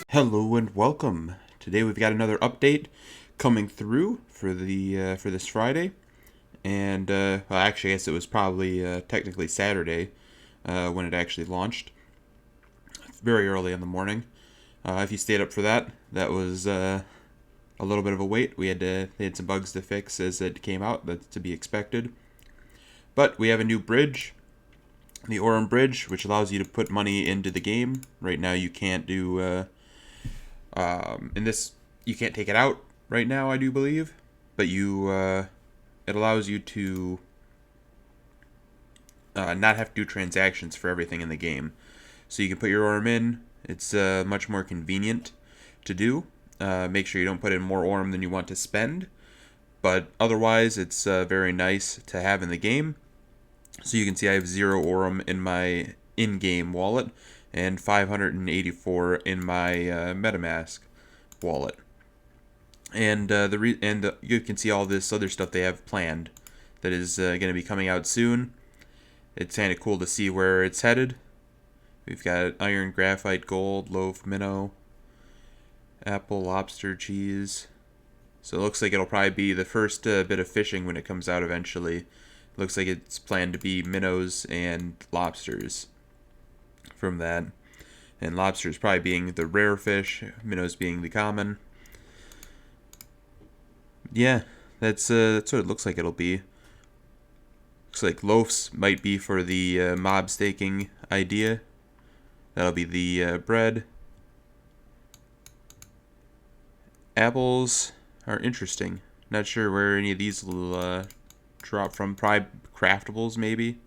Hello and welcome. Today we've got another update coming through for this Friday, and well, actually, I guess it was probably technically Saturday when it actually launched. Very early in the morning. If you stayed up for that, that was a little bit of a wait. They had some bugs to fix as it came out. That's to be expected. But we have a new bridge, the Aurum Bridge, which allows you to put money into the game. Right now, you can't do. In this, you can't take it out right now, I do believe, but it allows you to not have to do transactions for everything in the game. So you can put your Aurum in. It's much more convenient to do. Make sure you don't put in more Aurum than you want to spend, but otherwise it's very nice to have in the game. So you can see I have 0 Aurum in my in-game wallet and 584 in my MetaMask wallet. And you can see all this other stuff they have planned that is going to be coming out soon. It's kind of cool to see where it's headed. We've got iron, graphite, gold, loaf, minnow, apple, lobster, cheese. So it looks like it'll probably be the first bit of fishing when it comes out eventually. Looks like it's planned to be minnows and lobsters from that. And lobsters probably being the rare fish, minnows being the common. Yeah, that's what it looks like it'll be. Looks like loaves might be for the mob staking idea. That'll be the bread. Apples are interesting. Not sure where any of these will drop from. Probably craftables, maybe.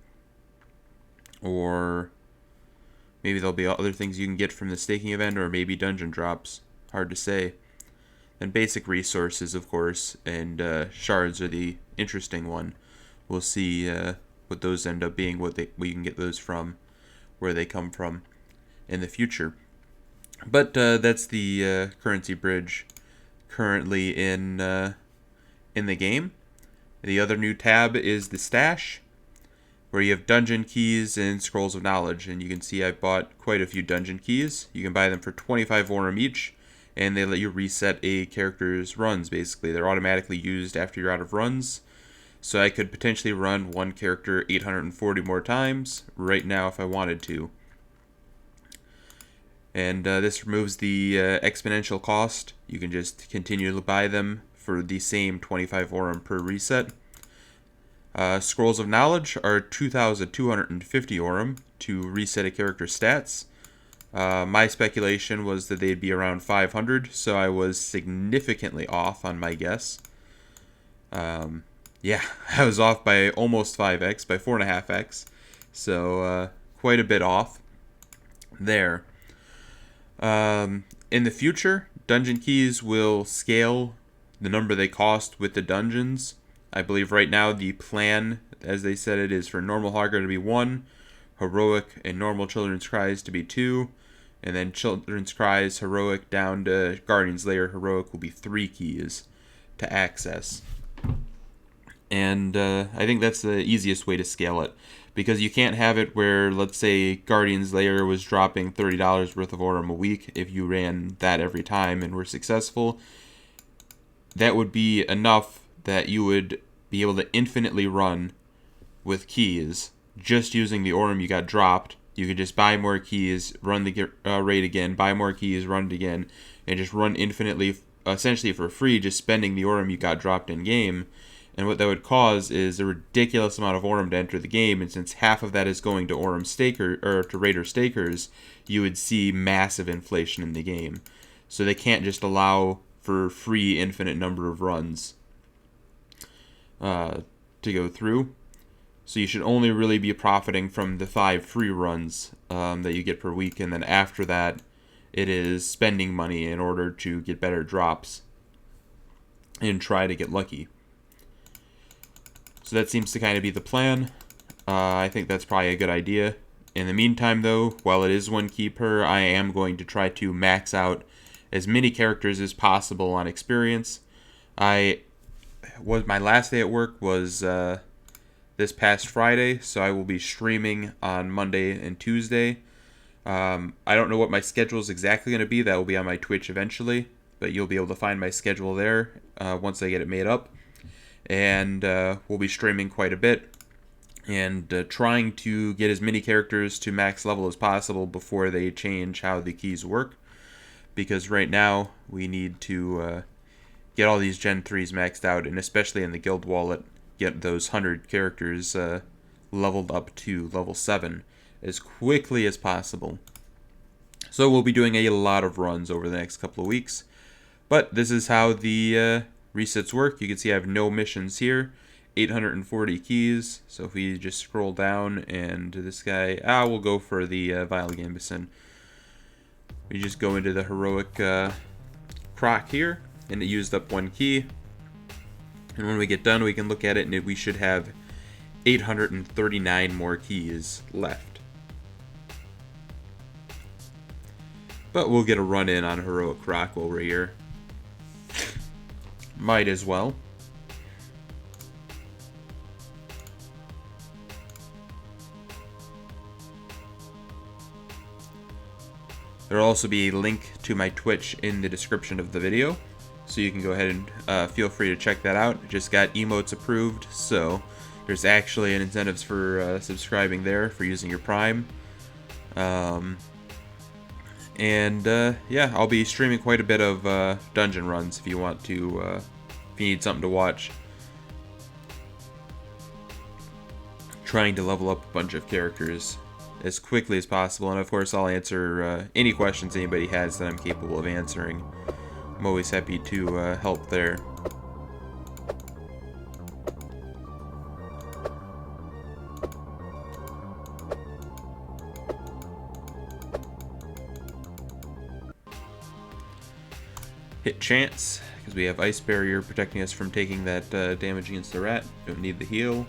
Or maybe there'll be other things you can get from the staking event, or maybe dungeon drops. Hard to say. And basic resources, of course, and shards are the interesting one. We'll see what those end up being, what you can get those from, where they come from in the future. But that's the currency bridge currently in the game. The other new tab is the stash, where you have dungeon keys and scrolls of knowledge. And you can see I've bought quite a few dungeon keys. You can buy them for 25 Aurum each, and they let you reset a character's runs, basically. They're automatically used after you're out of runs. So I could potentially run one character 840 more times right now if I wanted to. And this removes the exponential cost. You can just continue to buy them for the same 25 Aurum per reset. Scrolls of Knowledge are 2,250 Aurum to reset a character's stats. My speculation was that they'd be around 500, so I was significantly off on my guess. Yeah, I was off by almost 5x, by 4.5x, so quite a bit off there. In the future, dungeon keys will scale the number they cost with the dungeons. I believe right now the plan, as they said it, is for normal hardware to be 1, heroic and normal children's cries to be 2, and then children's cries, heroic, down to Guardian's Lair heroic will be 3 keys to access. And I think that's the easiest way to scale it, because you can't have it where, let's say, Guardian's Lair was dropping $30 worth of Aurum a week. If you ran that every time and were successful, that would be enough that you would be able to infinitely run with keys just using the Aurum you got dropped. You could just buy more keys, run the raid again, buy more keys, run it again, and just run infinitely, essentially for free, just spending the Aurum you got dropped in game. And what that would cause is a ridiculous amount of Aurum to enter the game, and since half of that is going to Aurum staker or to Raider stakers, you would see massive inflation in the game. So they can't just allow for free infinite number of runs to go through. So you should only really be profiting from the 5 free runs that you get per week, and then after that, it is spending money in order to get better drops and try to get lucky. So that seems to kind of be the plan. I think that's probably a good idea. In the meantime, though, while it is 1 key per, I am going to try to max out as many characters as possible on experience. My last day at work was this past Friday, so I will be streaming on Monday and Tuesday. I don't know what my schedule is exactly going to be. That will be on my Twitch eventually, but you'll be able to find my schedule there once I get it made up. And we'll be streaming quite a bit and trying to get as many characters to max level as possible before they change how the keys work. Because right now we need to get all these Gen 3s maxed out, and especially in the guild wallet, get those 100 characters leveled up to level 7 as quickly as possible. So we'll be doing a lot of runs over the next couple of weeks. But this is how the resets work. You can see I have no missions here. 840 keys. So if we just scroll down, and this guy, we'll go for the Vile Gambison. We just go into the heroic croc here, and it used up 1 key. And when we get done, we can look at it, and we should have 839 more keys left. But we'll get a run in on heroic croc while we're here. Might as well. There will also be a link to my Twitch in the description of the video, so you can go ahead and feel free to check that out. Just got emotes approved, so there's actually an incentives for subscribing there for using your Prime. Yeah, I'll be streaming quite a bit of dungeon runs if you want to, if you need something to watch. Trying to level up a bunch of characters as quickly as possible, and of course I'll answer any questions anybody has that I'm capable of answering. I'm always happy to help there. Hit chance, because we have Ice Barrier protecting us from taking that damage against the rat. Don't need the heal.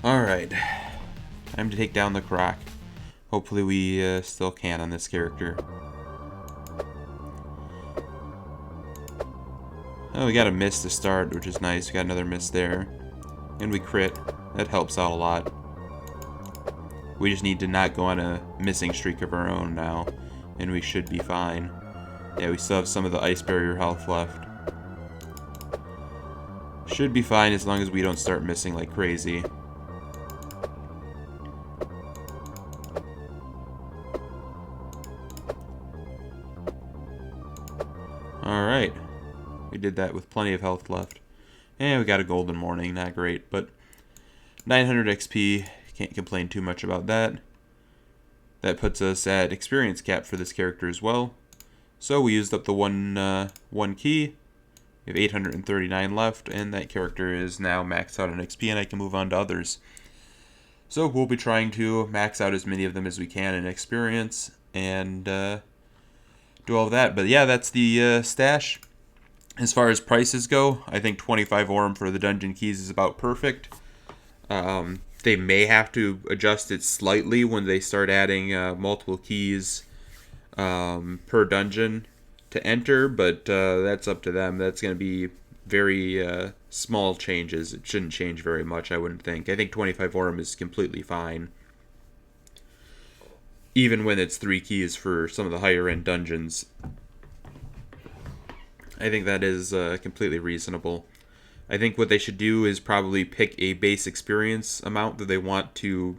Alright, time to take down the croc. Hopefully we still can on this character. Oh, we got a miss to start, which is nice. We got another miss there. And we crit. That helps out a lot. We just need to not go on a missing streak of our own now, and we should be fine. Yeah, we still have some of the Ice Barrier health left. Should be fine as long as we don't start missing like crazy. Alright, we did that with plenty of health left. And we got a golden morning, not great, but 900 XP, can't complain too much about that. That puts us at experience cap for this character as well. So we used up the one key, we have 839 left, and that character is now maxed out on XP, and I can move on to others. So we'll be trying to max out as many of them as we can in experience, and do all of that. But yeah, that's the stash. As far as prices go, I think 25 Aurum for the dungeon keys is about perfect. They may have to adjust it slightly when they start adding multiple keys per dungeon to enter, but that's up to them. That's going to be very small changes. It shouldn't change very much, I wouldn't think. I think 25 Aurum is completely fine, even when it's 3 keys for some of the higher end dungeons. I think that is completely reasonable. I think what they should do is probably pick a base experience amount that they want to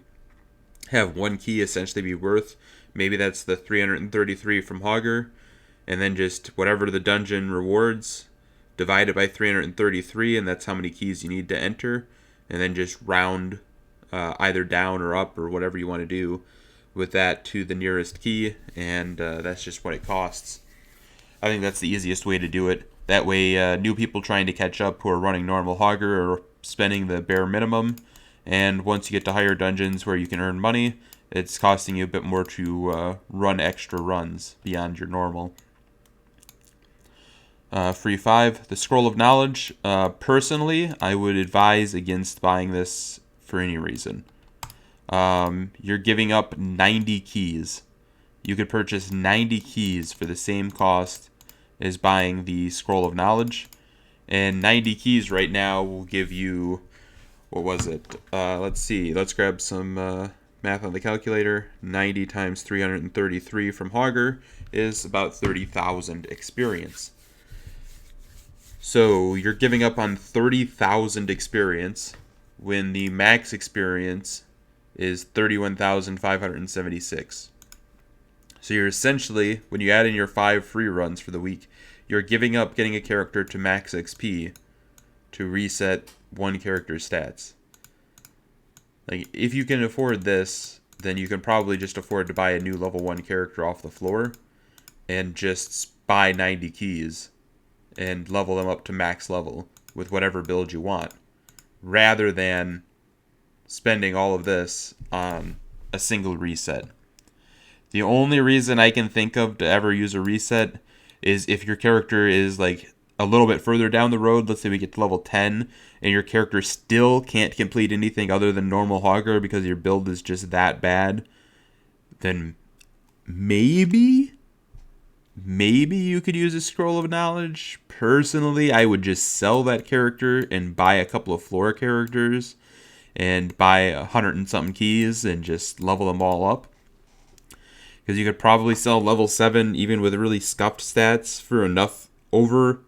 have one key essentially be worth. Maybe that's the 333 from Hogger, and then just whatever the dungeon rewards, divide it by 333, and that's how many keys you need to enter, and then just round either down or up or whatever you want to do with that to the nearest key, and that's just what it costs. I think that's the easiest way to do it. That way, new people trying to catch up who are running normal Hogger are spending the bare minimum, and once you get to higher dungeons where you can earn money, it's costing you a bit more to run extra runs beyond your normal. free 5. The Scroll of Knowledge, personally, I would advise against buying this for any reason. You're giving up 90 keys. You could purchase 90 keys for the same cost as buying the Scroll of Knowledge. And 90 keys right now will give you, what was it? Let's see. Let's grab some math on the calculator. 90 times 333 from Hogger is about 30,000 experience. So you're giving up on 30,000 experience when the max experience is 31,576. So you're essentially, when you add in your 5 free runs for the week, you're giving up getting a character to max XP to reset one character's stats. Like, if you can afford this, then you can probably just afford to buy a new level 1 character off the floor and just buy 90 keys and level them up to max level with whatever build you want, rather than spending all of this on a single reset. The only reason I can think of to ever use a reset is if your character is like a little bit further down the road. Let's say we get to level 10 and your character still can't complete anything other than normal Hogger because your build is just that bad. Then maybe you could use a Scroll of Knowledge. Personally, I would just sell that character and buy a couple of floor characters and buy 100 and something keys and just level them all up. Because you could probably sell level 7 even with really scuffed stats for enough over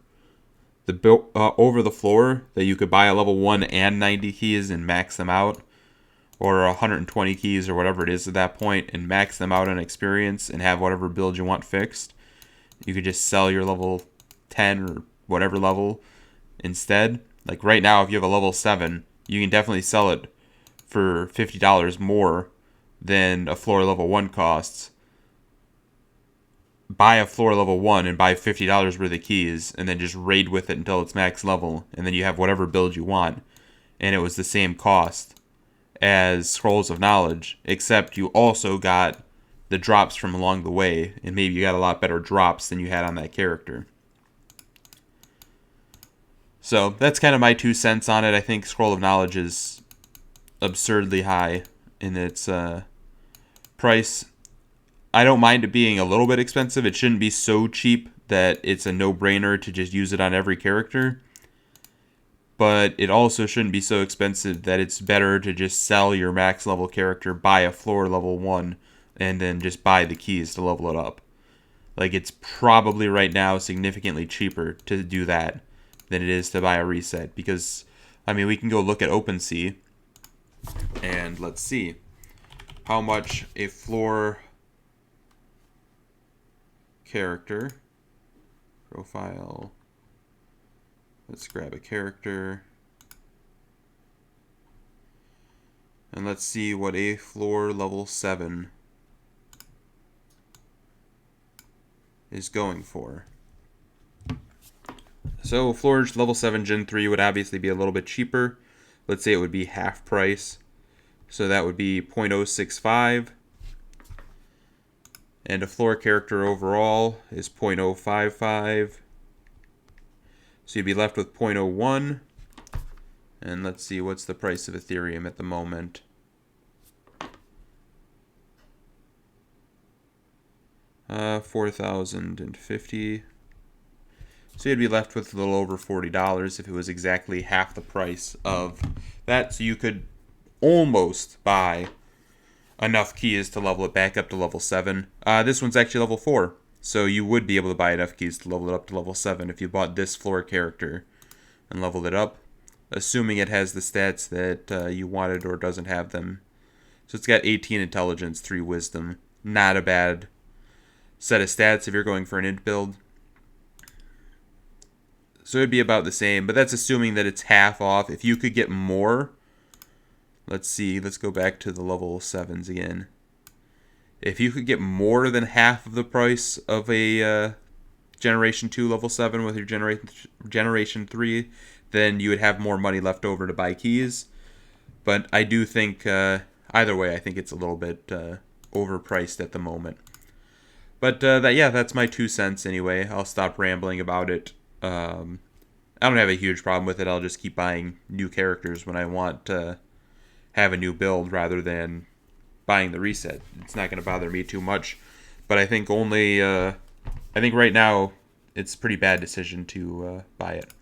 the floor that you could buy a level 1 and 90 keys and max them out, or 120 keys or whatever it is at that point, and max them out on experience and have whatever build you want fixed. You could just sell your level 10 or whatever level instead. Like right now, if you have a level 7, you can definitely sell it for $50 more than a floor level 1 costs. Buy a floor level 1 and buy $50 worth of keys and then just raid with it until it's max level, and then you have whatever build you want. And it was the same cost as Scrolls of Knowledge, except you also got the drops from along the way, and maybe you got a lot better drops than you had on that character. So that's kind of my 2 cents on it. I think Scroll of Knowledge is absurdly high in its price. I don't mind it being a little bit expensive. It shouldn't be so cheap that it's a no-brainer to just use it on every character. But it also shouldn't be so expensive that it's better to just sell your max level character, buy a floor level 1, and then just buy the keys to level it up. Like, it's probably right now significantly cheaper to do that than it is to buy a reset. Because, I mean, we can go look at OpenSea, and let's see how much a floor character profile. Let's grab a character. And let's see what a floor level 7 is going for. So floor level 7 Gen 3 would obviously be a little bit cheaper. Let's say it would be half price. So that would be 0.065. And a floor character overall is 0.055. So you'd be left with 0.01. And let's see, what's the price of Ethereum at the moment? $4,050. So you'd be left with a little over $40 if it was exactly half the price of that. So you could almost buy enough keys to level it back up to level 7. This one's actually level 4. So you would be able to buy enough keys to level it up to level 7 if you bought this floor character and leveled it up, assuming it has the stats that you wanted or doesn't have them. So it's got 18 intelligence, 3 wisdom. Not a bad set of stats if you're going for an int build. So it'd be about the same, but that's assuming that it's half off. If you could get more, let's see, let's go back to the level 7s again. If you could get more than half of the price of a Generation 2 level 7 with your Generation 3, then you would have more money left over to buy keys. But I do think, either way, I think it's a little bit overpriced at the moment. But yeah, that's my 2 cents anyway. I'll stop rambling about it. I don't have a huge problem with it. I'll just keep buying new characters when I want to have a new build rather than buying the reset. It's not going to bother me too much. But I think I think right now it's a pretty bad decision to buy it.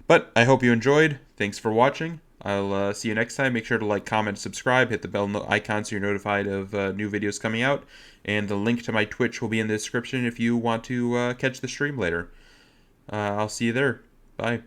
But I hope you enjoyed. Thanks for watching. I'll see you next time. Make sure to like, comment, subscribe, hit the bell icon so you're notified of new videos coming out. And the link to my Twitch will be in the description if you want to catch the stream later. I'll see you there. Bye.